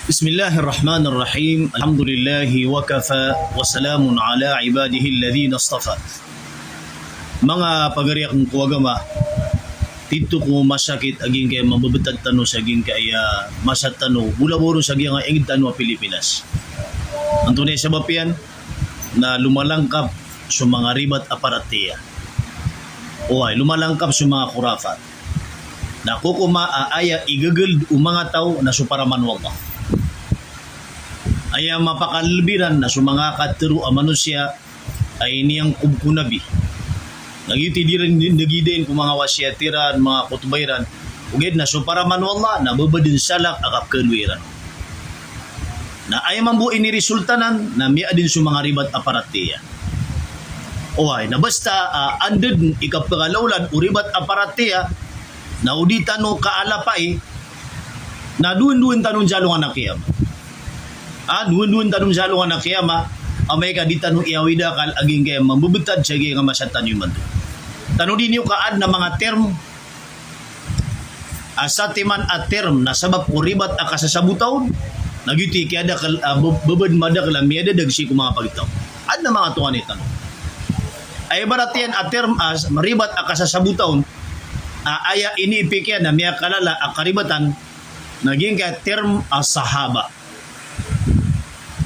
بسم الله الرحمن الرحيم الحمد لله وكفى وسلام على عباده الذين اصطفى. Mga pagariak ng kuwagama, dito ko masakit aging kaya mababitad tano sa aging kaya masat tano bulaburo sa aging ingid tano Pilipinas. Ang tunay sa bapian na lumalangkap sa mga ribat aparatiya. O ay lumalangkap sa mga kurafat. Na kukuma aaya igagald mga tao na suparaman wallah. Aya mapakalbiran na sa mga katero a manusia ay niyang kubkunabi. Nagiti di rin nagidain kung mga wasyatiran, mga kutubayran, ugid na so para manwala na babadin salak akap kalwiran. Na ay mambu ini resultanan na miya din sa mga ribat aparatiya. Oay, na basta anded ikapagalawlan o ribat aparatiya na uditan no kaalapay na duwan-duwan tanong jalong anak kiyam. Duwan-duwan tanong jalong anak kiyama amay ka di tanong iawida kal aging kaya mambubutad siya kaya nga masatan yung manto. Tanong din yung kaad na mga term asatiman at term na sabab o ribat akasasabutaw nagyuti kaya da babad madak lang miyada dagsi ko mga pagitaw. Ad na mga tuwan ito. Ay baratian at term as maribat akasasabutaw aya iniipikya na miya kalala akaribatan naging kaya term as-sahaba.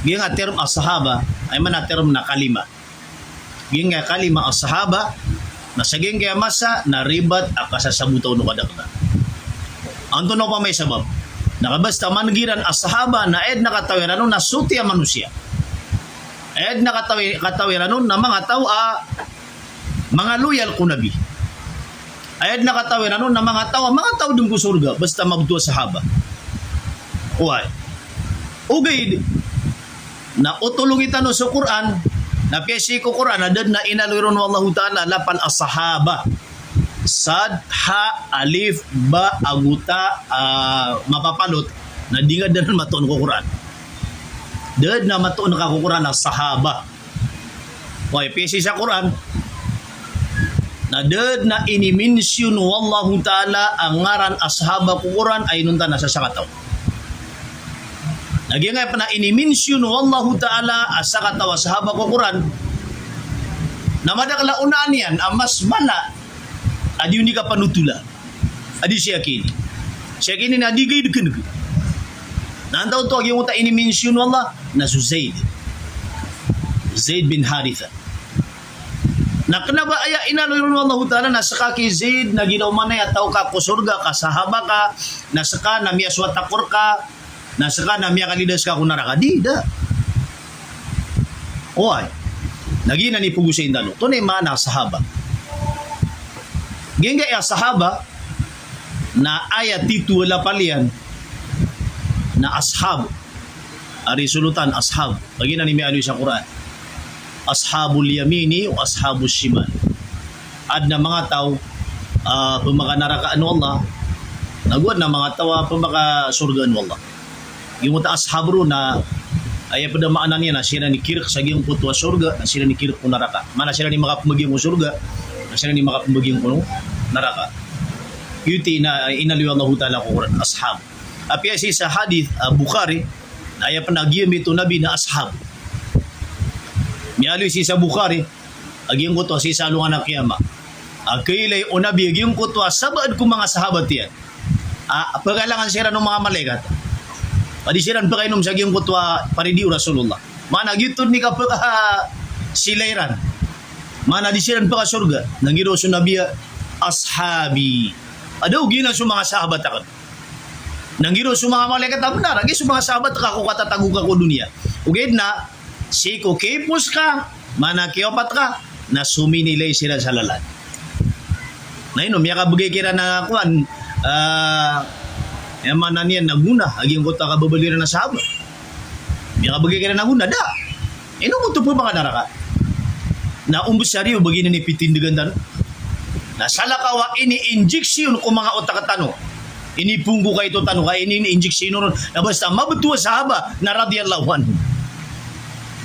Giyang nga term as-sahaba ay man na term na kalima. Giyang nga kalima as-sahaba na saging kaya masa na ribat akasasabutaw no kadakda. Anto no pa may sabab. Nakabasta mangiran as-sahaba na ed nakatawiran no nasuti ang manusia. Ed nakatawiran no na mga tao mga loyal ko nabi. Ed nakatawiran no na mga tao dun ko surga basta magduwa sahaba. Uy. Ugay na utulong itano sa Quran na piyasi ko Quran na dad na inalwiron wallahu ta'ala lapan as-sahaba sad ha alif ba aguta mapapalot na di nga danan matuon ko Quran dad na matuon ka ko Quran as-sahaba okay piyasi sa Quran na dad na inimensyon wallahu ta'ala ang ngaran as-sahaba ko Quran ay nunta na sa sakataw. Nagyan nga pa na inimensyon wallahu ta'ala asa katawa sahaba ko Quran na madakla unaan yan ang mas mala adi yun ka panutula adi siya kini na adi kayo dukan nantaw to yung uta inimensyon wallah na su Zaid bin Haritha na kanaba aya inaloyon wallahu ta'ala na saka kay Zaid na ginaw manay ataw ka kusurga ka sahaba ka na saka na miyaswatakur ka nasa ka na miya kalidas ka kung naraka. Di, da. Oy. Nagina ni Pugusin dano. Ito na yung mga sahaba. Gengga ya sahaba na ayat titu wala palian na ashab. Ari sulutan ashab. Nagina ni miya sa Quran. Ashabul yamini o ashabul shimal. Ad na mga tao pumaka narakaan wallah. Nagwad na mga tao pumaka surgaan wallah. Yung mga ashabro na ay padamaanan niya na sila ni Kirk sa giyong putwa surga na sila ni Kirk kung naraka. Mana sila ni makapumaging mo surga na sila ni makapumaging mo naraka. Yuti na inaliwan na hutala ko ashab. Apia si sa hadith Bukhari na ay panagiyam ito nabi na ashab. Miyaloy si sa Bukhari agiyong kutwa si salungan na kiyama. Kailay o nabi agiyong kutwa sabad kong mga sahabat yan. Pagkalangan sila ng mga malaikat. Padisiran pa kayo nung sagyong kutwa paridi Rasulullah. Mana gitod ni kapag silairan. Mana disiran pa ka surga. Nangiro sa nabiya ashabi. Adaw gina sa mga sahabat akad. Nangiro sa mga malaikat benar. Agi sa mga sahabat ako katatago ka ko dunia. Ugid na si ko kipos ka. Mana kiopat ka. Na suminilay sila sa lalan. Na yun, miya ka bagay kira na kuan. Yaman na niyan naguna, aging kota kababaliran na sahaba. Miya kabagay ka na naguna, da. Ino mo ito po mga naraka? Na umbusaryo, bagay na ni pitindigan tano. Na salakawa, ini-injeksyon kung mga otak tano. Inipunggo ka ito tano, kaya ini-injeksyon nun. Na basta mabutuwa sahaba na radiyallahu anhu.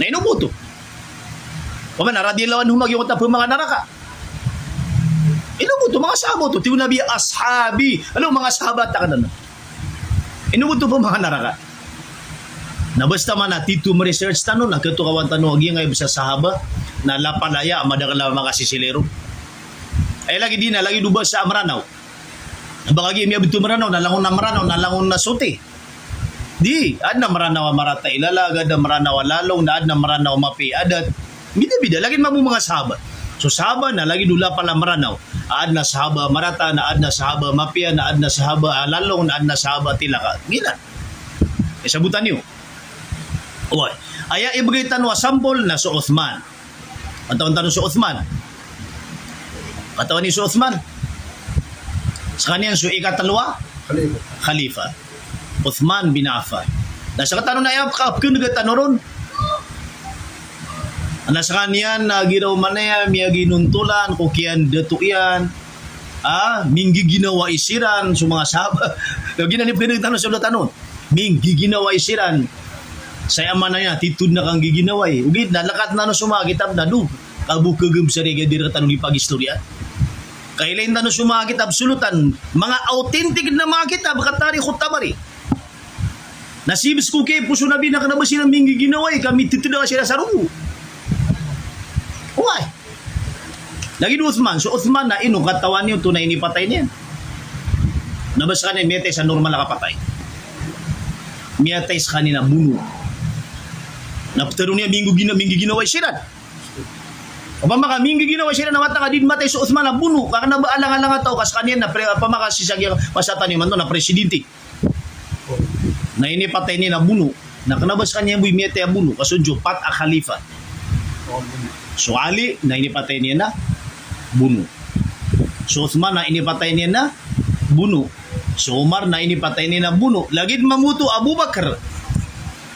Na ino mo ito? Pama na radiyallahu anhu mag yung otak po mga naraka. Ino mo ito, mga sahaba ito. Tiyo nabi ashabi. Ano mga sahabat ka na? Inubuto po mga naraka. Na basta man na tito research tanon na katukawan tanon agi ngay sa sahaba na lapalaya madakala makasisilero. Ay lagi din na lagi dubas sa Amranaw. Bagagi mi abitu Maranaw nalangon na suti. Di adna Maranaw marata ilalaga da Maranaw lalong na adna Maranaw mapi adat. Bida-bida lagi mamu mga sahaba. So sahaba na lagi dula pala Maranaw. Adna sahaba marata na adna sahaba mapia na adna sahaba lalong na adna sahaba tilaka. Gila. Isabutan niyo. Oy, aya ibigay tanwa sample na si Uthman. Katawan tanong si Uthman. Katawan ni si Uthman. Sa kaniyang so ikatalwa, Khalifa. Uthman bin Affan. Nasa katanong na ayap ka, kung ron. Nasa kaniyan, nagiraw manaya, miya ginuntulan, kukian datuian, minggi ginawa isiran, sa mga sahaba. Lagi na ni pinagtanong sa tanong, minggi ginawa isiran, saya man na niya, titud na kang giginaway. Ugit, nalakat na no sumagitab na do. Kabukagam sa rega dira tanong ipag-istorya. Kailan na no sumagitab sulutan. Mga authentic na mga kitab, katari khutabari. Nasibis ko kay puso nabi na kanabasi ng minggi ginaway, kami titida sila sa rumo. Uway. Lagi do Uthman. So Uthman na ino, katawan niyo, tunay ni patay niya. Nabasa ka niya, miyatay sa normal na kapatay. Miyatay sa kanina, buno. Napataro niya minggi ginaway siran. O pamaka minggi ginaway siran na mata ka din matay sa Uthman na buno. Kaka na alang-alang ataw kas kanyan na pamaka sisagya pasatan niyo man na presidente. Na inipatay niya na buno. Nakanabas kanya buy miyate a buno. Kasudyo pat a khalifa. So Ali na inipatay niya na buno. So Uthman na inipatay niya na buno. So Umar na inipatay niya na buno. Lagid mamuto Abu Bakar.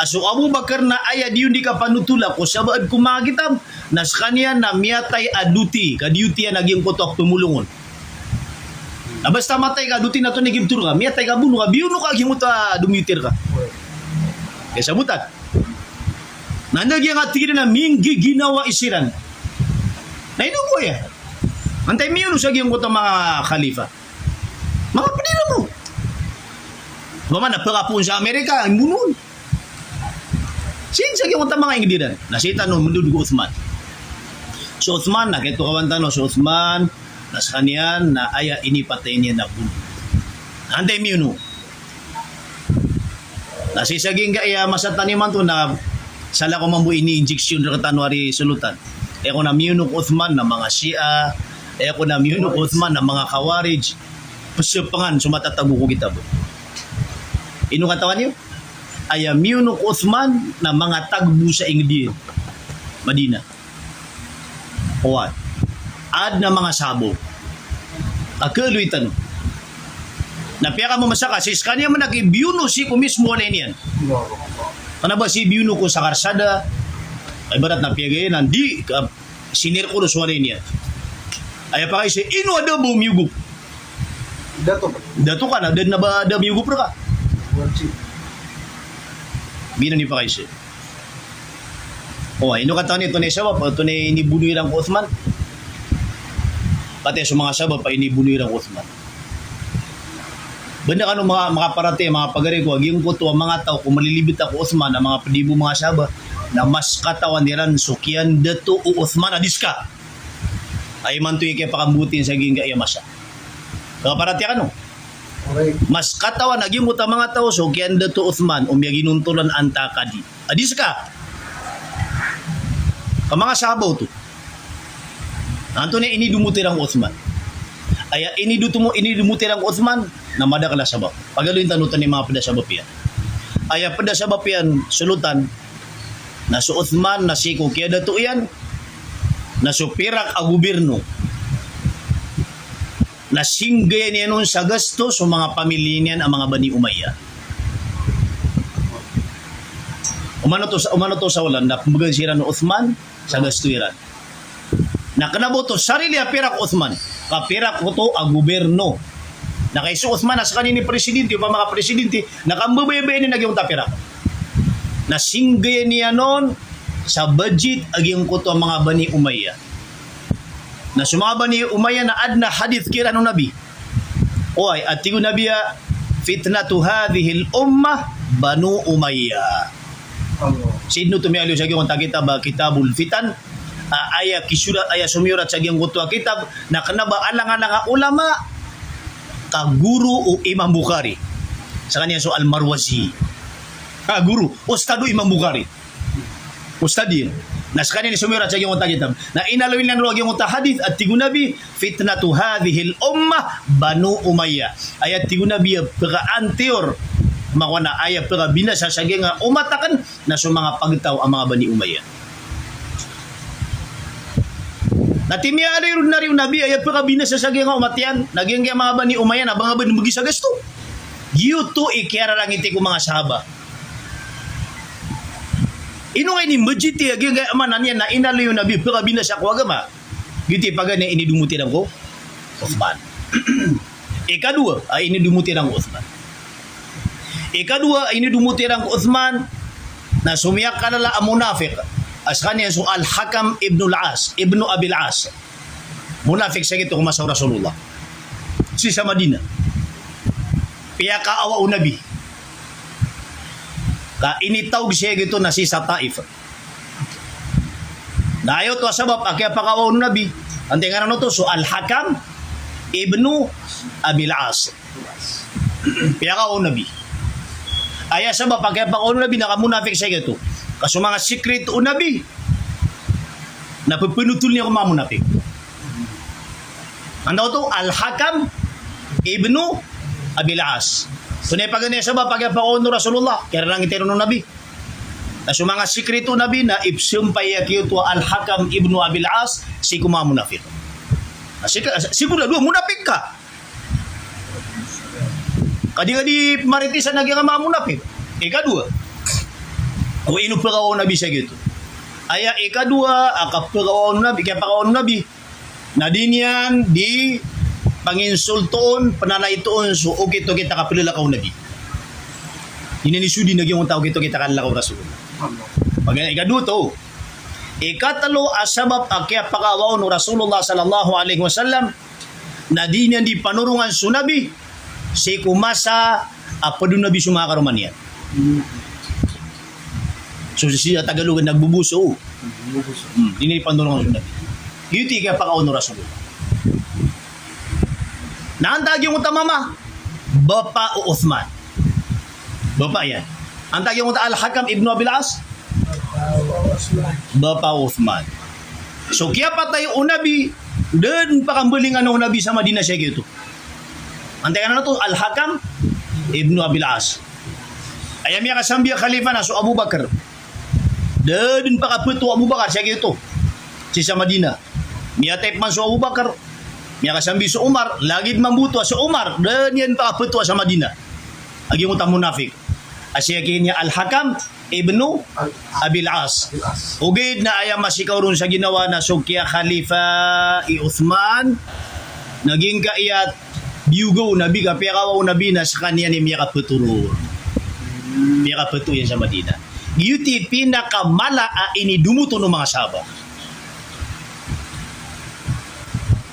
So Abu Bakar na aya diyon di ka panutula ko sabaad kumagitam nas kanya na miyatay aduti kaduti na naging kotok tumulungon. Basta matay ka duti na to nagimtur ka miyatay ka buno ka biuno ka gimuta dumitir ka. Kaya sabutan. Nanagyan nga tigil na minggi ginawa isiran. Nainong ko ya. Antay miyo sa giyong kota mga khalifa. Mga panira mo. Mama napakapun sa Amerika ang bunon. Sinsa yung mga ingdiran. Nasita no mundudugo Uthman. So Uthman, nakito kawanta no. So Uthman, nasa kaniyan na aya inipatay niya na buno. Antay miyo no. Nasisaging kaya masataniman to na sala ko mambu ini-injection na katanwari sulutan. E ko na miyo no Uthman na mga Shia. E ko na miyo no Uthman na mga Khawarij. Pasyupangan, sumatatago ko kita. Ino katawan niyo? Aya miunok Uthman na mga tagbo sa ingdi Madina. What? Ad na mga sabo. Akaloy tanong. Napiyaka mo masaka, sis kanya man nag-ibiuno si ko mismo na yan. Ano ba si ibiuno ko sa karsada? Ay barat napiyagay yan, di sinirkulo sa wala yan. Ay pa kayo si ino ada mo miyugop. Dato ka na, na ba ada miyugop na ka? Bina ni pa kayo siya. O, ino ka taon ito na isawa, pa ito na inibunuin ang Uthman. Pati sa mga sabab pa inibunuin ang Uthman. Banda ka mga parate, mga pagari ko, aging ko to ang mga tao, kung malilibit ako Uthman, ang mga padibo mga sabab, na mas katawan niran, sukian dato o Uthman adiska. Ay man to yung kaya pakambutin sa gingga iyamasa. Mga parate ka no? Mas katawan naging muta mga tao so kaya dato Uthman ginuntulan anta kadi. Adis ka. Ka mga sabaw to. Anto na inidumutir ang Uthman. Aya inidumutir ang Uthman na madakala sabaw. Pagaloy tanutan ni mga padasabaw yan. Aya padasabaw yan sulutan na so Uthman na siko kaya dato yan na supirak a gobyerno. Nasinggay niya nun sa gasto sa mga pamilya niyan ang mga Bani Umayyah. Umano to sa ulan na kumbaga sira no Uthman sa gasto iran. Nakanabo to sarili a pirak Uthman. Kapirak ko to ang gobyerno. Nakaiso Uthman na sa kanini presidente o pa mga presidente nakambabay-bay ni nagyong tapirak. Nasinggay niya nun sa budget aging ko to ang mga Bani Umayyah. Na sumaba ni Umayyah na adna hadith kira ng Nabi. Oy, at tigo Nabiya, fitnatu hadhil ummah Banu Umayyah. Sidno tumialyo sa giyong kitab Kitabul Fitan, aya kisurat aya sumirat sa giyong kutwa kitab na kanaba alang-alang ulama ka guru o Imam Bukhari. Sa kanya so Al-Marwazi. Guru, ustado Imam Bukhari. Ustadi. Na sa kanya sumirat sa giyong kitab na inalawin lang ruwag yung hadith at tigunabi fitnatu hadhil ummah Banu Umayyah. Ayat tigunabi pagka-antior makwana aya pera binasa sa nga umatakan na sa mga pagtaw ang mga Bani Umayyah. Natimya ari ron na rin nabi aya pera binasa sa nga umatian naging nga mga Bani Umayyah na mga bani sa gasto. Yuto ikiara lang iti ko mga sahaba. Ino nga ni majiti agi nga amanan yan na inalo yung nabi pera binasa ko agama. Giti pagani inidumuti ng ko Uthman. Ikadua ay inidumuti ng Uthman. Ikadua, ini dumutirang Uthman na sumiyak kanala ang munafik. As kanya so Al-Hakam ibn al-As, ibn Abil As. Munafik sa ito kumasaw Rasulullah. Si sa Madina. Piya ka awa unabi. Ka initawg siya ito na si sa Taif. Dayo to sabab akya pa ka awa unabi. Ang tingaran no to so Al-Hakam ibn Abil As. Piya ka awa unabi. Aya sabab pagkaya pa ko nabi nakamunafik sa ito. Kaso mga secret o nabi na pupinutol niya kung mga munafik. Ang daw to Al-Hakam ibnu Abil As. Tunay pag ganyan sabab pagkaya pa ko Rasulullah kaya lang itero ng nabi. Kaso mga secret o nabi na ipsum payakiyo to Al-Hakam ibnu Abil As si mga munafik. Siguro doon munafik ka. Kadi-kadi maritisan naging mga munafik. Ikadua. O inupagaw nabi sa gitu. Aya ikadua akapagaw nabi kaya pagaw nabi. Na din yan di panginsultoon pananaytoon so okay to kita kapilala kaw nabi. Inanisudi nagyong tao kito kita kanla kaw Rasulullah. Pag ikadua to. Ikatalo asabab akya pagaw no Rasulullah sallallahu alaihi wasallam na din yan di panurungan sunabi si kumasa apadun nabi sumakaroman yan. So siya Tagalogan nagbubuso. Hindi panulong ang nabi. Yuti kaya pakaon no Rasulullah. Naantag yung utamama Bapa o Uthman. Bapa yan. Antag yung Al-Hakam ibn Abil As. Bapa o Uthman. So kaya patay unabi dan pakambuling ano nabi sa Madina siya gitu. Antay na to Al-Hakam ibn Abil As. Ayam yang kasambiya khalifah na so Abu Bakar. Dan pakaputo Abu Bakar siya gitu. Si sa Madina. Miyatay man so Abu Bakar. Miya kasambi so Umar, lagid mambuto so Umar. Dan yan pakaputo sa Madina. Agi mo ta munafik. Asya kinya Al-Hakam ibnu Abil As. Ugid na ayam masikaw ron sa ginawa na sukya Khalifa i Uthman. Naging kaiyat biugo nabi ka piyakawaw nabi na sa kanya ni Miya kaputuron. Miya kaputo yan sa Madina. Yuti pinakamala ini dumuto ng mga sahabat.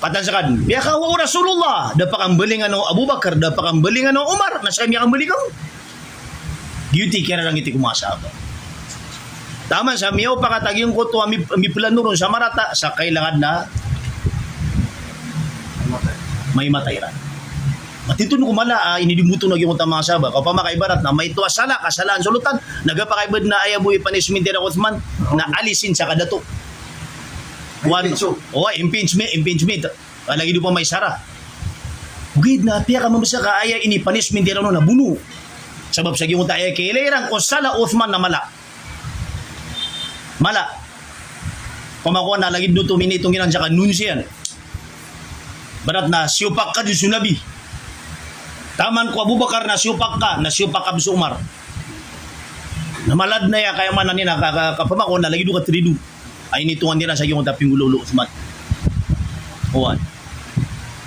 Patansakan, piyakawaw Rasulullah. Dapakambalingan ng Abu Bakar, dapakambalingan ng Umar. Nasa kanya kambalingan. Yuti kaya lang iti kumasahabat. Tama sa miyaw pakatagyong ko to mi plano ron sa marata sa kailangan na may matayran. Matitun ko mala inidimuto na yung mga saba. Kapag makaibarat na may tuwasala, kasalaan sulutan, nagapakaibad na ayaboy punishment din ako Uthman na alisin sa kadato. Impeachment. Lagi doon pa may sara. Ugid na, piya ka mamasa ka aya ini punishment din na buno. Sabab sa giyong tayo kailangan o sala Uthman na mala. Mala. Pamakuha na lagi doon tuminitong ginan sa kanunsiyan. Barat na siyupak ka din sunabi. Taman ko Abu Bakar na siyupak ka sa Umar. Namalad na ya kaya man nina kapamako na lagi do ka tridu. Ay nitungan nila sa yung taping ulo Uthman. Owan.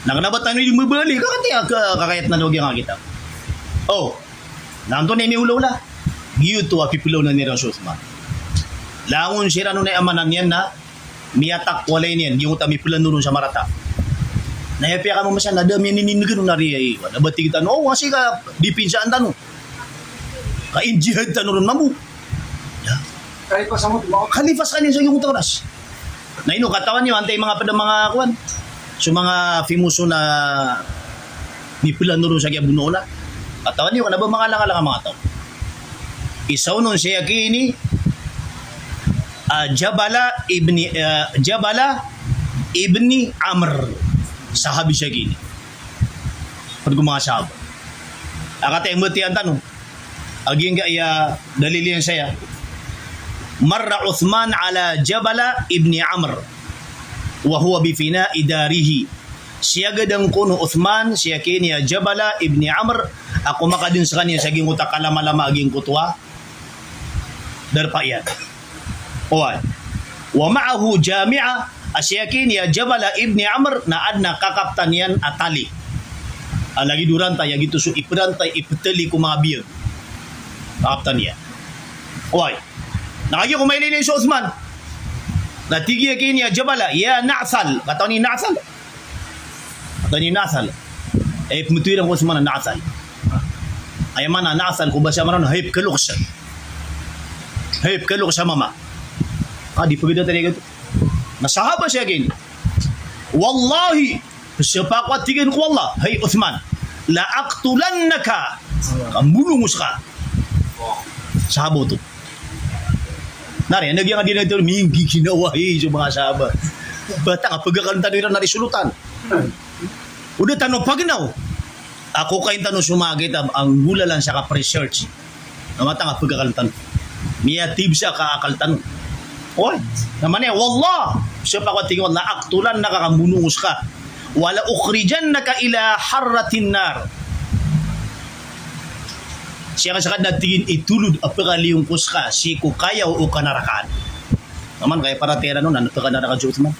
Nakanabat ni mo bali kakayat na dogi nga kita. Oh. Nanto ni ula. Giyuto apipilaw na ni Uthman. Laon sira no na amanan yan na miyatak walay niyan giyong tami pilan nun sa marata. Nayapya ka mo masya na dami nininigan na riya. Nabati kita no kasi ka dipinsaan tano. Ka-injihad tano ron mamu. Kahit pa sa mo, diba? Khalifas kanin sa iyong oras. Na ino katawan niyo antay mga pada mga kuan. So mga famoso na nipilan no sa giabunola. Katawan niyo kana ba mga lang mga tao. Isaw nun siya kini Jabala ibni Amr, sahabi siya kini. Pag mga sahaba. Akatay mo tiyan tanong. Aging gaya dalili yan saya. Marra Uthman ala Jabala ibni Amr wa huwa bifina idarihi. Siya gadang kuno Uthman, siya kini Jabala ibni Amr. Ako makadun sa kanya sa aging utak kalama-lama aging kutwa. Darpayan. Oy. Wa ma'ahu jami'a asya kini Jabala ibni Amr na adna kakaptan yan atali. Lagi duranta ya gitu so iprantay ipteli ko mga biyag. Kakaptan yan. Oy. Nakagyo ko mailin sa Uthman. Natigya kini Jabala ya na'sal. Kataw ni na'sal. Kataw ni na'sal. Pumutuirang ko Uthman na na'sal. Ay mana na'sal ko ba siya maran hayip kalok siya. Hayip kalok siya mama. Di pagida talaga ito. Nasahaba siya gini. Wallahi, siya pa ko at tigin ko Allah. Hay Uthman, la'aktulannaka. Kamulungos ka. Sahabo to. Nari, nagyang nga din ito, mingi kinawahi sa mga sahaba. Bata nga, pagkakalanta nila na risulutan. Udah tanong pagnaw. Ako kayo tanong sumagit, ang gula lang siya ka-research. Namata nga, pagkakalanta. Miyatib siya ka-akaltan. Oy, naman eh, wallah, siya pa ko tingin, wallah, aktulan nakakambunuos ka. Wala ukhrijan naka ila harratin nar. Siya ka sa tingin itulod apakaliung kus ka, si kukayaw o kanarakan. Naman, kaya para tera nun, ano pa kanarakan si Uthman?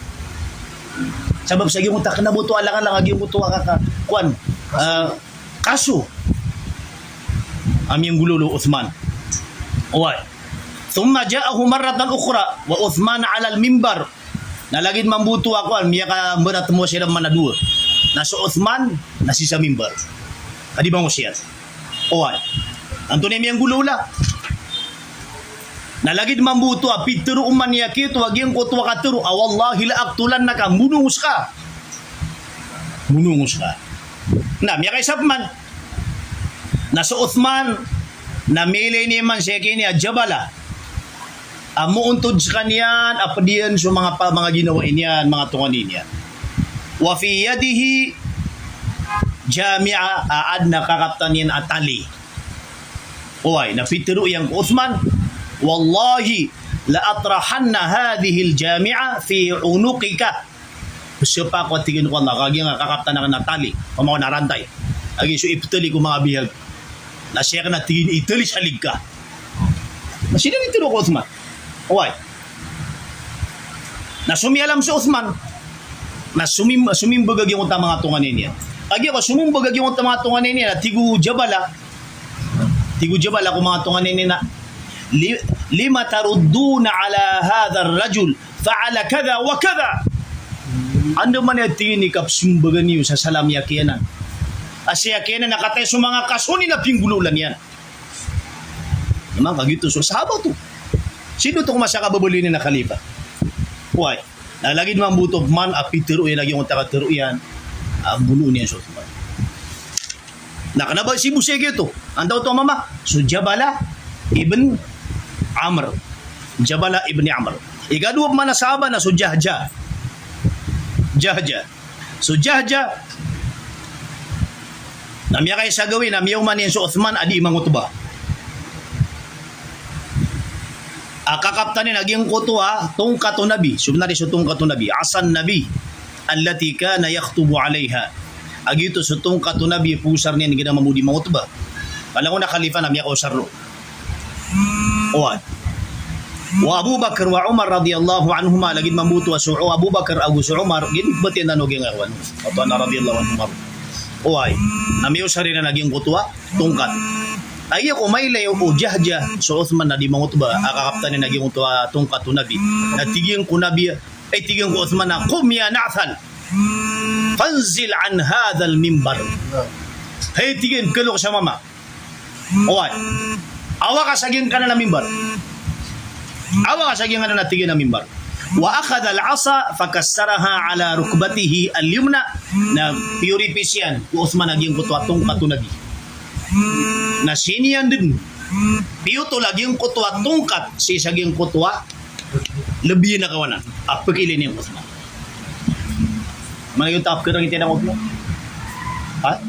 Sabab sa iyong utak, nabuto alangan lang, aging buto ka, kuan, kaso, aming gululo Uthman. Oy. ثم جاءه مرة أخرى وعثمان على المنبر nalagid mambuto ako miya ka berat mo siya manadua naso Uthman nasi sa mimbar kadi bango siya oy antone miyang gulula nalagid mambuto pitero umman niya kito aging ko tuwa katero wallahi la aktulan naka munungus ka na miya kay sabman naso Uthman namili ni man siya kini Jabala muuntod sa kanyan, apadiyan sa mga ginawain yan, mga tunganin yan. Wa fi yadihi jami'a aad na kakaptan yan atali. Uy, napitiro yang Uthman, wallahi la atrahanna hadhihi al-jami'a fi unuqika. Siya pa ko tingin ko Allah, kagi nga kakaptan na natali, pamaw narantay. Agi so ipitali ko mga bihag. Na siya ka na tingin itali sa ligka. Masina nitiro ko Uthman. Uy. Na sumialam si Uthman. Na sumimbagag yung mga tunganin niya. Agi ako sumimbagag yung mga tunganin niya na tigu Jabala kung mga tunganin niya na lima tarudduna ala hadha ar-rajul fa'ala kada wa kada. Ando man yung tinikap sumbagan niyo sa salam yakiyanan. Asya yakiyanan nakatay sa mga kaso nila pinggululan yan. Naman kagito so sahaba to. Sino ito kumasya kababulinin na khalifa? Why? Nalagid man buto man apitiro yan lagi yung takatiro yan ang bulo niya so. Nakanaba si Busege ito. Andaw to mama. So Jabala ibn Amr. Jabala ibn Amr. Ikaduwa man nasaba na so Jahja. So Jahja namiya kayo sa gawin namiyaw man yan so Uthman adi mangutba. Kakaptanin naging kutuwa tungkatu nabi subnari so tungkatu nabi asan nabi allati kana yaktubu alaiha agito so tungkatu nabi pusar niya gina mamudi mangutba palang una khalifa namiya ko sarro wa Abu Bakar wa Umar radhiyallahu anhuma lagid mambuto so Abu Bakar Abu Umar gid batin na noging awan ato na radhiyallahu anhuma oy namiyo sari na naging kutuwa tungkat ayo ko may layo o Jahja so Uthman na di mangutba akakaptan ni naging utwa tungkat nabi natiging ko nabi ay tiging ko Uthman na qum ya na'thal fanzil an hadha al-minbar hay tigin kalok sa mama oy awa ka saging kana na minbar Awa ka sa giyang natigin na mimbar. Wa akhadha al-asa fakassaraha ala rukbatihi al-yumna na puripis yan. Ku Uthman naging kutwa tong katunagi. Na siniyan din. Piuto lagi yung kutwa tungkat si saging kutwa lebih na kawanan. Apa kilin yung Uthman? Mana yung tap kerang itinang Uthman? Ha?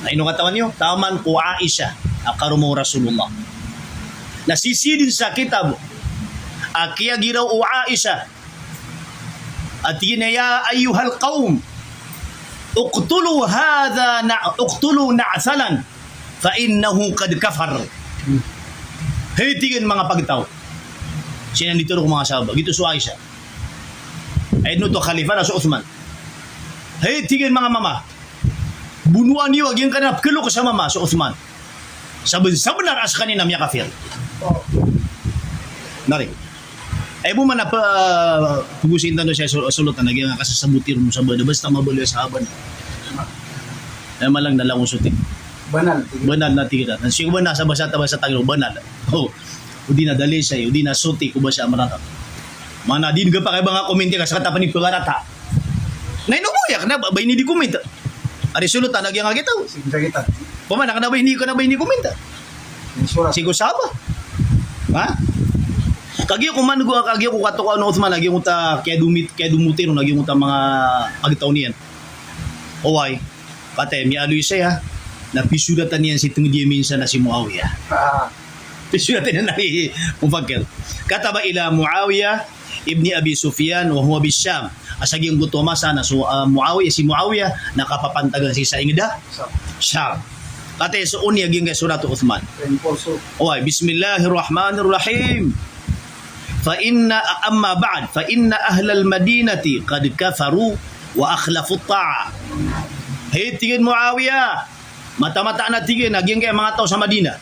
Na ino katawan nyo? Taman ko Aisha akarumo Rasulullah. Nasisidin sa kitab Akia giraw o Aisha at ya ayuhal qawm uqtulu na'thalan fa innahu qad kafar. Hey tingin mga pagtaw sinandito ko mga sahabat gitu so Aisha ay no to khalifa na so Uthman. Hey tingin mga mama bunuan niyo agyan kanap kilo ko sa mama so Uthman sabenar as kanina miya kafir nari ay mo man na pugusin tanong siya sulutan nagyang kasasabutir mo sa bada basta mabalo sa haban ay malang nalang usutin banal na tigita siya ba nasa basa taglo banal udi na dali siya udi na suti ko ba siya marata mana din ka pa kay mga komente ka sa katapan ni Pagarata na inubuyak na ba ini di komenta ari sulutan nagyang agitaw kita. pamana ka na ba ini komenta sigo saba ha kagyo ko man kagyo ko kato ano Uthman lagi mo ta kaya dumutir lagi mo ta mga pagtaw niyan oway pate mi aluy siya na pisudatan niyan si tungdi minsan na si Muawiyah pisudatan na mufakir kataba ila Muawiyah ibni Abi Sufyan wa huwa bisyam asaging gutoma sana so Muawiyah nakapapantagan si sa ingda Syam kate so unya gyud kay surat Uthman oway bismillahirrahmanirrahim فإن أما بعد فإن أهل المدينة قد كفروا وأخلفوا الطاعة. Hey tingin Muawiyah, mata-mata na tingin naging kay mga tao sa Madina.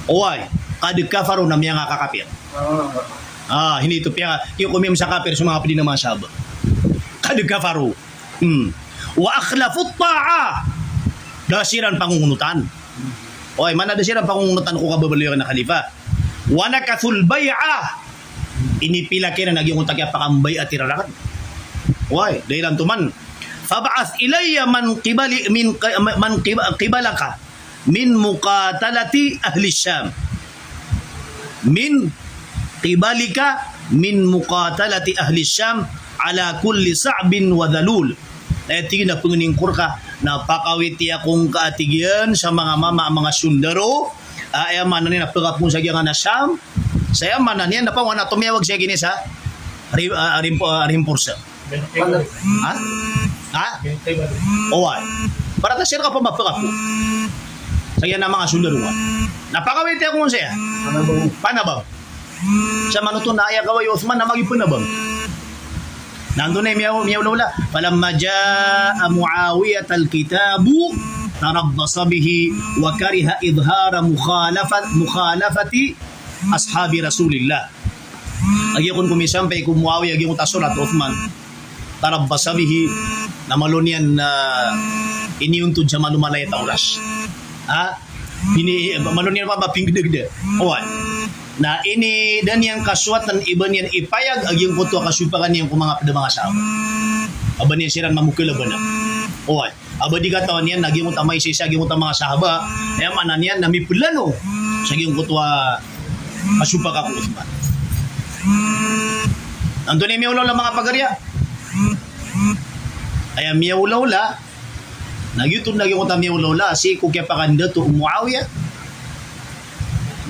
Oy, qad kafaru na mga kakapir. Hindi ito piya yung kumim sa kafir sa mga pili ng mga sahabat. Qad kafaru. Wa akhlafu at-ta'a. Dasiran pangungunutan. Oy, mana dasiran pangungunutan ko kababaliw na khalifa. Wanakathul bay'ah inipila kina naging utak ya pakambay at tirarakan why dahilan tuman fab'ath ilayya man qibalaka min muqatalati ahli Syam min qibalika min muqatalati ahli Syam ala kulli sa'bin wa dhalul tingin na pangingkur ka napakawiti akong kaatigyan sa mga mama mga sundaro ay man ni napagap mo sa giyang na Syam saya man niya napawan na tumiyawag siya gini sa rimpursa ha owa para ta siya ka pa mapagap mo sa giyang na mga sundaruan napakawiti ako mo siya panabaw sa manuto na aya kaway Uthman na magipunabang nandun na miyaw lawla falamma jaa Muawiyat al-kitabu تربص به وكره إظهار مخالفة أصحاب رسول الله lagi akong kumisampay kung Muawiyah yung utasurat Uthman تربص به namalon yan iniuntod sa manumalay at oras malon yan pa mapingdagda na ini dan yang kaswatan iban yan ipayag agyang kuto kasupakan niyang kung mga sahabat aban yan sirang mamukilaban na abadi katawan yan naging utamay siya ging utang mga sahaba kaya manan yan namipulano sa ging kutwa kasupak ako Uthman nandun ay miyawlaw lang mga pagarya kaya miyawlaw la nagyutun naging utang miyawlaw la si kukya pakanda to Muawiyah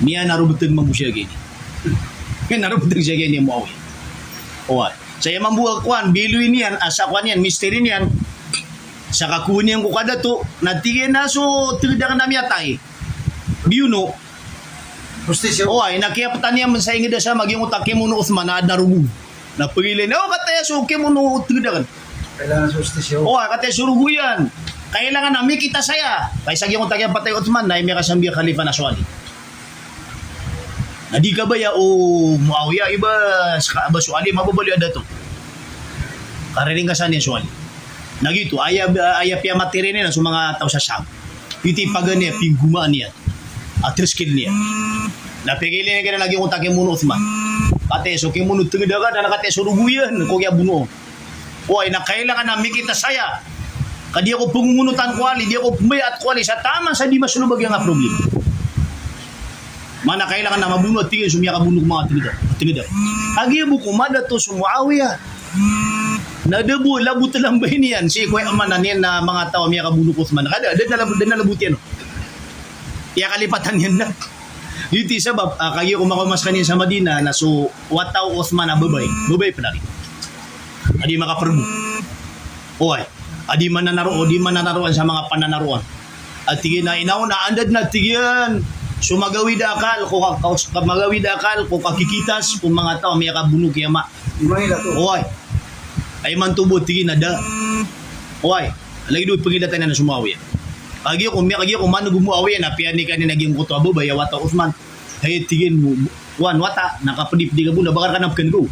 miya narubutag mabusya gini narubutag siya gini Muawiyah saya membuat kuan biluin yan asa kuan yan misteri yan sa kakunin ko kada to natigin na so tigdakan na miyatay biuno justisyo nakiyapatan niya sa ingida sa maging utake mo no Uthman na darugo na pagilin kataya so ke mo no tigdakan kailangan justisyo kataya surugo yan kailangan na kita saya kaysa gyud utake patay Uthman na may kasambi khalifa na swali na di ka ba ya Muawiyah iba ba swali mababali ada to kariring ka sa niya swali nagito aya piya materi na sa mga tao sa Syam iti pagani pinggumaan niya Atir skill niya. Napigili niya kaya lagi utak yung muno Uthman. Kate so kaya muno tingdaga na nakate suruguyan ko kaya buno. Uy, na kailangan na mikita saya. Kadi ako pungumunutan kwali, di ako pumayat kwali sa tama sa di masulubag yung nga problem. Mana kailangan na mabuno at tingin sumya kabuno ko mga tingda. Agi mo kumada to sumuawiya. Nadabu labut lang ba niyan si Kuya Amanan yan na mga tao miya kabuno ko Uthman. Kada na labut yan. Iya kalipatan yan na. Dito sabab kayo kumakumas kanina sa Madina na so wataw Uthman na babay pa na rin. Adi makaperbu. Oy, adi mananaroan sa mga pananaroan. At tigin na inaw na andad na tigyan. So magawid akal kung kakikitas kung mga tao may kabunog kaya ma. Imahila to. Oy. Ay man tubo tigin na da. Oy, lagi doon pagilatan na sumawi. Kagi ko mano gumuawi na pian ni kanina naging kuto abo baya wata Uthman. Hay tigin mo wan wata nakapdip di ka buna bakar kanapken ko.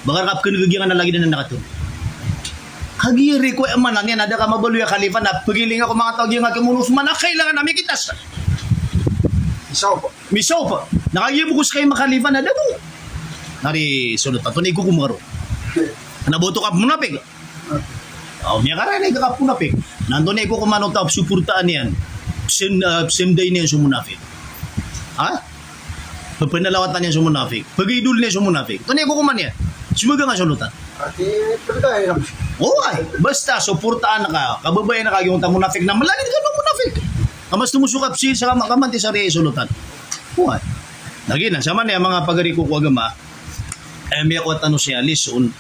Bakar kapken gagyan na lagi na nakato. Kagiri ko Amanan yan ada ka mabaluya khalifa na pagiling ako mga tao gyang akimuno Uthman na kailangan na mikitas. Misaw pa. Nakagibukos kayo makalifa na dabo. Nari sunod pa. Tunay ko kumaro. Naboto ka munapig. Miya ka rin ka punapig. Nandun ko kumano tao suportaan yan. Same day niya sumunafig. Ha? Pagpanalawatan niya sumunafig. Pag-idol niya sumunafig. Tunay ko kuman yan. Sumaga nga sulutan. Ati, pagkaya lang siya. Ay, basta suportaan ka. Kababayan na kagyung munafig na malagin ka ng munafig. Kamas tumusukap si sa kamanti sa sulutan. What? Lagi na sama niya mga pagari ko agama. Miya ko tanong siya lison.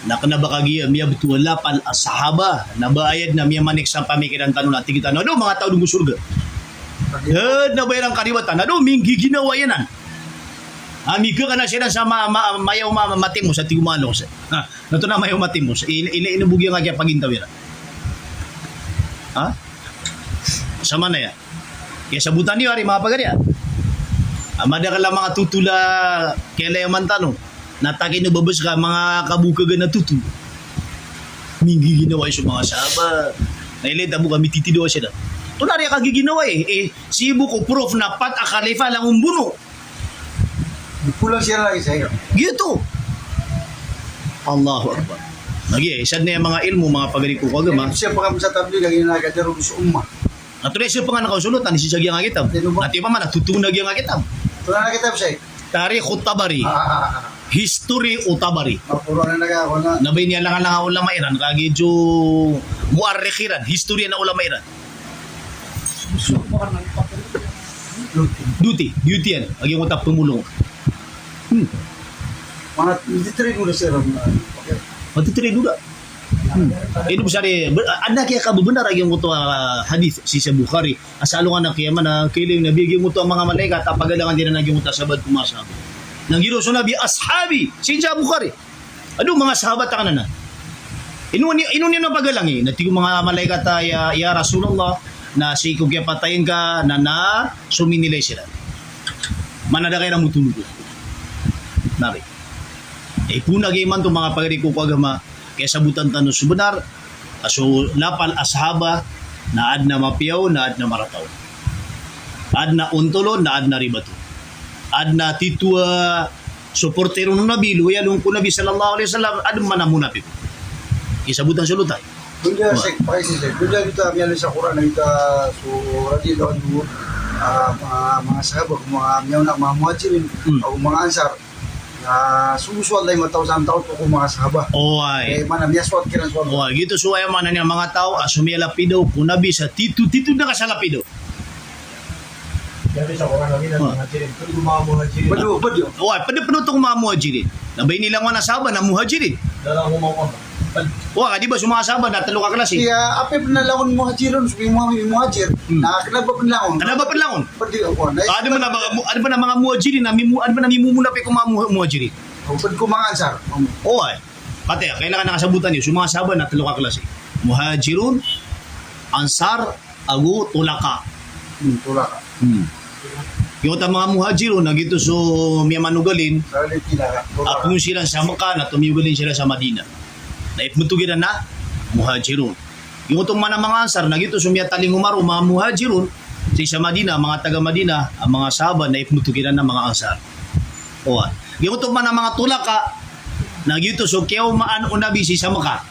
Nakanabakagi miya betul lapal asahaba. Nabayad na miya manik sa pamikiran tanong natin kita. Ano mga tao dungo surga. Nabayad ang kariwatan. Ano minggi ginawa yanan. Amiga ka na siya sa mayaw matim mo sa tigumano. Nato na mayaw matim mo. Inubugyan nga kaya pagintawira. Ha? Sama na yan. Kaya sabutan niyo, mga pagari. Amada ka lang mga tutula kaya man tanong. Natakin na babas ka mga kabukagan na tutu. Minggi ginawa yung mga saba. Nailid mo kami titido siya na. Ito na rin kagiginawa si ibu ko proof na pat akalifa lang umbuno. Pulang siya lagi sa iyo. Gitu. Allahu Akbar. Lagi isa na yung mga ilmu, mga pagari ko agama. Siya pa kami sa tabli, lagi nagkadaro sa umma. Natuloy siya pa nga nakausulotan, isisag yung agitam. Nati pa man, natutunag yung agitam. Ito na nakita mo siya. Tarikh Utabari. History Utabari. Puro na nag-ako na. Nabay niya lang ang ulama Iran. Kagi jo muarikhiran. History na ulama Iran. Duty yan. Agi mo tap tumulong. Mga ditry mo na siya. Matitiri juga. Ini besari ada kaya kabebenar yung muto hadis si sa Bukhari. Asalo nga na kaya man kiling nabigyan mo to ang mga malaikat apagalangan din na naging mutasabad kumasabi. Nang giro so nabi ashabi si sa Bukhari. Ano mga sahabat ka na. Inuni na pagalangi nati mga malaikat ya Rasulullah na si kung kaya patayin ka na suminilay sila. Manada kayo na mutulog. Nari. Punagay man to mga pagari ko agama kaya sabutan tanong subenar aso lapal ashaba na ad na mapiyaw na ad na marataw ad na untolo na ad na ribato ad na titwa suportero ng nabi luya nung ko nabi sallallahu alaihi wasallam ad man na munapik isabutan sulutan Dunya sek paisi sek. Dunya kita miyan sa Quran kita so radi daw dulu mga sahabat mga miyaw na mga muhajirin o mga ansar sumuswal lang matawsan tao to kung mga sahabat. Oy. Mana miyaswat kiran swat. Oy, gitu suaya man niya mga tao asumya lapido kung nabi sa titu na ka sa lapido. Sabi sa Quran lagi na muhajirin. Kung mga muhajirin. Bado. Oy, pada tong mga muhajirin. Nabay nilang mga nasaba na muhajirin. Dalang mo Wah, di ba sumasaba na talo ka klase? Iya, apa penalawan muhajirin sabi mo muhajir. Kenapa penalawan? Kenapa penalawan? Pati ako. Ada ba na mga muhajirin na mimumuna pa kung mga muhajirin? Pag ko mga ansar. Oy. Pati kailangan nakasabutan niyo sumasaba na talo ka klase. Muhajirun, ansar, agu, tulaka. Tulaka. Yung mga muhajirun na gito so miya manugalin. Salit kilaka. Kung sila sa Makkah na tumigalin sila sa Madina. Naipmutugiran na muhajirun. Yung itong mga ansar na gito sumya taling umaro mga muhajirun Sa Madina, mga taga Madina, ang mga sahabat na ipnutugiran ng mga ansar. O, gito man ang mga tulaka, nagyuto so kaya maan o nabi si Maka.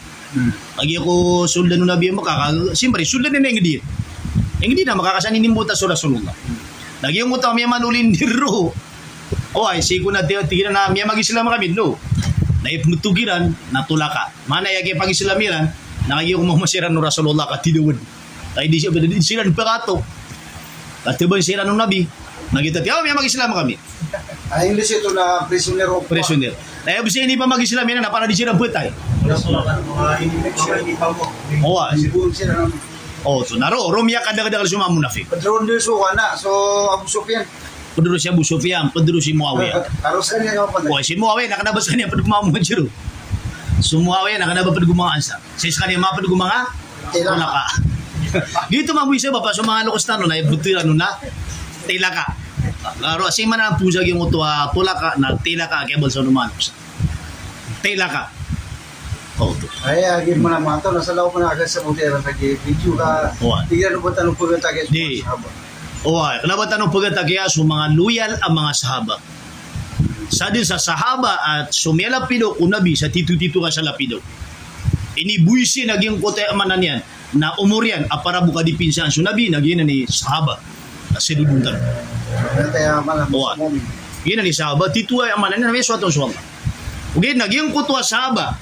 Lagi ako suldan ng nabi Maka, siyempre suldan na yung hindi na makakasanin ni Muta sa Rasulullah. Lagi yung Muta, may manulin diro. O ay, sigo na tigiran na may mag-Islam kami, no? Na ipnutugiran na tulaka. Mana yung pag-Islamiran, lagi yung mamasiran ng Rasulullah katinuwan. Kaya di sila pagato. Katibang sila ng nabi, nagita may mag-Islam kami. Ang English ito na prisoner of war. Prisoner. Kaya bisa hindi pa mag-Islam yan na para di sila butay. Oo. Siguro sila ng Oh, so naro, Romya kada-kada suma munafik. Padron din so na. So Abu Sufyan. Pedro si Abu Sufyan, Pedro si Muawiyah. Harus kan yang apa? Oh, si Muawiyah nakanabas kanya pad gumawa mo jiro. So Muawiyah nakanabas pad gumawa ansa. Sis kanya mga pad gumawa. Wala ka. Dito mabuisa ba pa sa mga lokostano na ibutiran na tilaka. Laro si man ang pusag yung utwa tulaka na tilaka kebal sa numan. Tilaka. Oh, to. Ay, agi mo na mga to. Nasa law ko na agad sa mutera sa video ka. Oo. Tignan mo tanong po yung tagay Di. sa sahabat. Oh, kanabat tanong pagkatagya so mga loyal ang mga sahaba. Sa din sa sahaba at sumelapido kunabi sa titu-titu ka sa lapido. Inibuisi naging kote amanan yan na umurian para buka dipinsan sunabi naging ni sahaba. Kasi duduntan. Kaya malam Oo. sa moment. Gina ni sahaba titu ay amanan na may suwatong suwama. Okay, naging kutwa sahaba.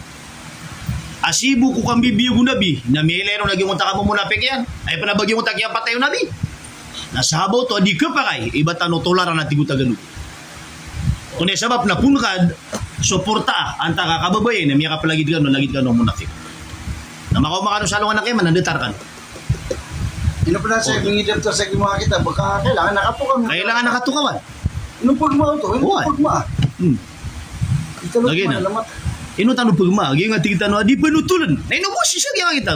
Asibu ko kang bibiyo nabi na may lero naging munta ka mo munapik yan. Ay panabagyo mo takya patay yung nabi. Nasahabaw to, di ka pa kay, iba tanong tularan at tigutagano. Kung sabab na punkad, suporta ang takakababay na miya ka palagid ka no, lagid ka no munafik. Na makaw sa alungan na kayo, manandetar ka no. Ino pa na sa mingidap to sa mga kita, baka kailangan nakatukan mo. Kailangan nakatukawan. Inong pagma to, inong Oo. pagma. Ito lang Lagi man, na. alamat. Ino tanong pagma, gaya nga tigitano, di panutulan. Na inubusi siya kaya kita.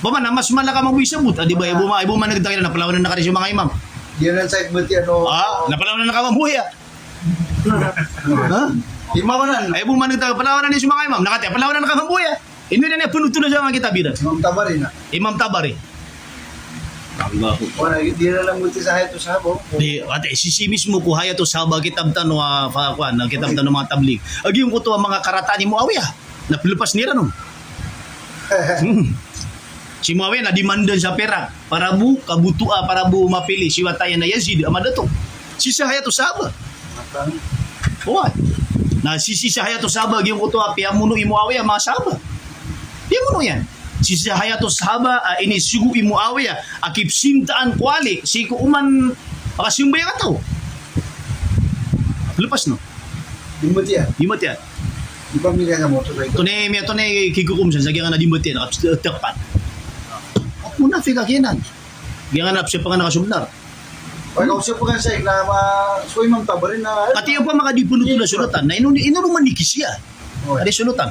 Bama na mas malaka mag-uwi sa but, di ba? Ibo man nagtagay na napalawan na nakaris yung mga imam. Di na sa ibati ano. Napalawan na nakamamuya. Ha? Imawanan. Ay ibo man nagtagay, palawan na niya yung mga imam. Nakati, palawan na nakamamuya. Ino na niya panutulan siya mga kitabiran. Imam Tabari na. Imam Tabari. Wala, di na lang buti sa ito sa habo. Di ate sisi mismo ko haya to sa kitab tano kuan kitab tano mga tablig. Agi yung kuto ang mga karata ni Muawiyah. Na pilupas nila no. Si Muawiyah na demandan sa pera para bu kabutua para bu mapili si watayan na Yazid amadato. Si haya to saba. Kuan. Na sisi haya to saba agi yung kuto apia muno Muawiyah mga saba. Di muno yan. Si Hayato Sahaba ini sugu Muawiyah akip sintaan kuali si ko uman pakasimbay ka tao. Lepas no. Dimut ya. Dimot yan. Di pamilya nga mo to ito. Ito na kikukum sa sagya nga na dimot yan. Takpat. Muna fika kinan. Gaya nga napsiya pa nga nakasumlar. Pag ako siya po nga sa na so Imam Tabari na. Pati yung pa makadipunuto na sunutan na inuruman ni Kisya. Adi sunutan.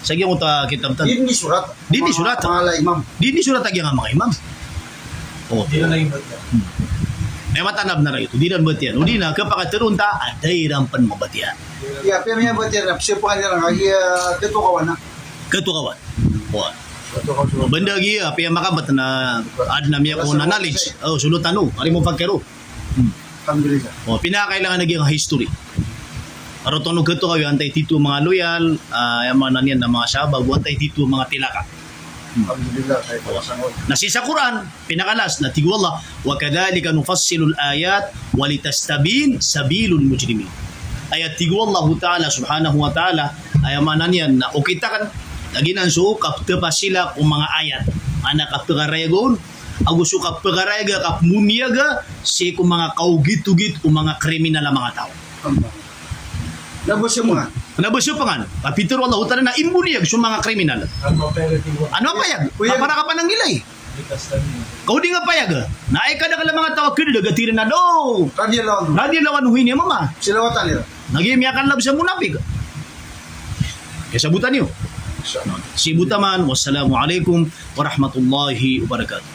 Sagya mo ta kitab tan. Di ni surat. Di ni surat. Mga imam. Di ni surat agya nga mga imam. Oh. Di na lang ibad yan. May matanab na rin ito. Di na ba't yan. O di na, kapag terunta, aday rampan mo ba't yan? Yeah, pero may ba't yan. Siya po nga nila. Kaya dito kawan na. Katukawan. O, Dito kawan. banda giya, piya makabat na ad na miya ko na knowledge. O, sulutan o. Ari mo pagkero. Alhamdulillah. O, pinakailangan naging history. Aro tono kato kayo, antay tito mga loyal, yung mga nanyan na mga sabag, antay tito mga tilaka. Alhamdulillah. Kaya po sa ngod. Nasi sa Quran, pinakalas na tigwallah, wa kadhalika nufassilul ayat, walitastabin sabilul mujrimin. Ayat tigwallah ta'ala subhanahu wa ta'ala, ay manan yan na ukitakan, naginan so, kapta pa sila kung mga ayat. Anak kapta karegon, agusto kapta karega, kapmuniaga, si kung mga kaugit-ugit, kung mga kriminal na mga tao. Nabos yung mga. Nabasyo pa nga, kapitero Allah ta'ala na imbuniyag sa mga kriminal. Ano payag? Para ka pa ng ilay. Kau di nga payag. Naay ka na kala mga tawag kini dagatirin na do. Radya lawan. Radya lawan huwi niya mama. Sila watan nila. Nagimiyakan lab sa munapig. Kaya sabutan niyo. Si Butaman, wassalamualaikum warahmatullahi wabarakatuh.